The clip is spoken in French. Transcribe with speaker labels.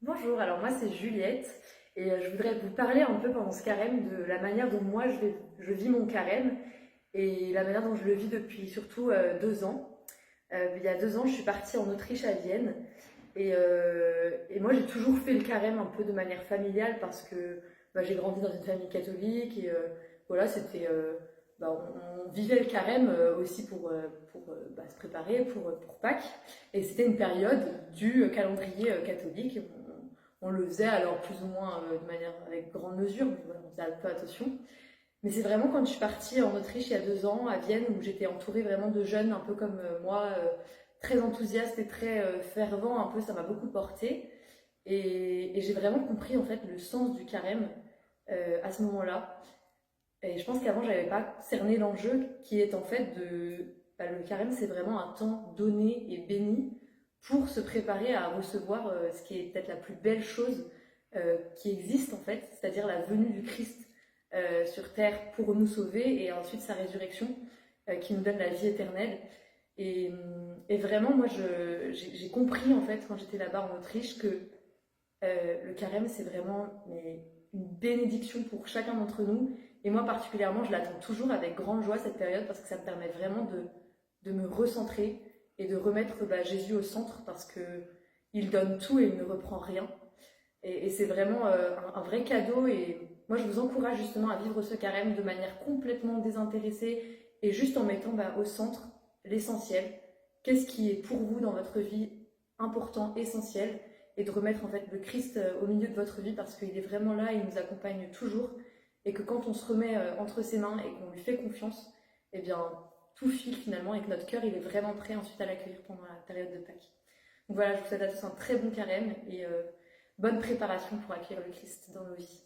Speaker 1: Bonjour, alors moi c'est Juliette et je voudrais vous parler un peu pendant ce carême de la manière dont moi je vis mon carême et la manière dont je le vis depuis surtout 2 ans. Il y a 2 ans, je suis partie en Autriche à Vienne et moi j'ai toujours fait le carême un peu de manière familiale parce que j'ai grandi dans une famille catholique et voilà, on vivait le carême aussi pour se préparer pour Pâques et c'était une période du calendrier catholique. On le faisait alors plus ou moins de manière avec grande mesure, mais voilà, on faisait un peu attention. Mais c'est vraiment quand je suis partie en Autriche il y a 2 ans, à Vienne, où j'étais entourée vraiment de jeunes, un peu comme moi, très enthousiastes et très fervents, un peu, ça m'a beaucoup porté. Et j'ai vraiment compris en fait le sens du carême à ce moment-là. Et je pense qu'avant, j'avais pas cerné l'enjeu qui est en fait le carême, c'est vraiment un temps donné et béni pour se préparer à recevoir ce qui est peut-être la plus belle chose qui existe en fait, c'est-à-dire la venue du Christ sur terre pour nous sauver et ensuite sa résurrection qui nous donne la vie éternelle. Et vraiment, moi, j'ai compris en fait quand j'étais là-bas en Autriche que le carême, c'est vraiment une bénédiction pour chacun d'entre nous. Et moi particulièrement, je l'attends toujours avec grande joie cette période parce que ça me permet vraiment de me recentrer et de remettre Jésus au centre parce que il donne tout et il ne reprend rien. Et c'est vraiment un vrai cadeau. Et moi, je vous encourage justement à vivre ce carême de manière complètement désintéressée et juste en mettant au centre l'essentiel. Qu'est-ce qui est pour vous dans votre vie important, essentiel, et de remettre en fait le Christ au milieu de votre vie parce qu'il est vraiment là, il nous accompagne toujours et que quand on se remet entre ses mains et qu'on lui fait confiance, eh bien tout file finalement et que notre cœur il est vraiment prêt ensuite à l'accueillir pendant la période de Pâques. Donc voilà, je vous souhaite à tous un très bon carême et bonne préparation pour accueillir le Christ dans nos vies.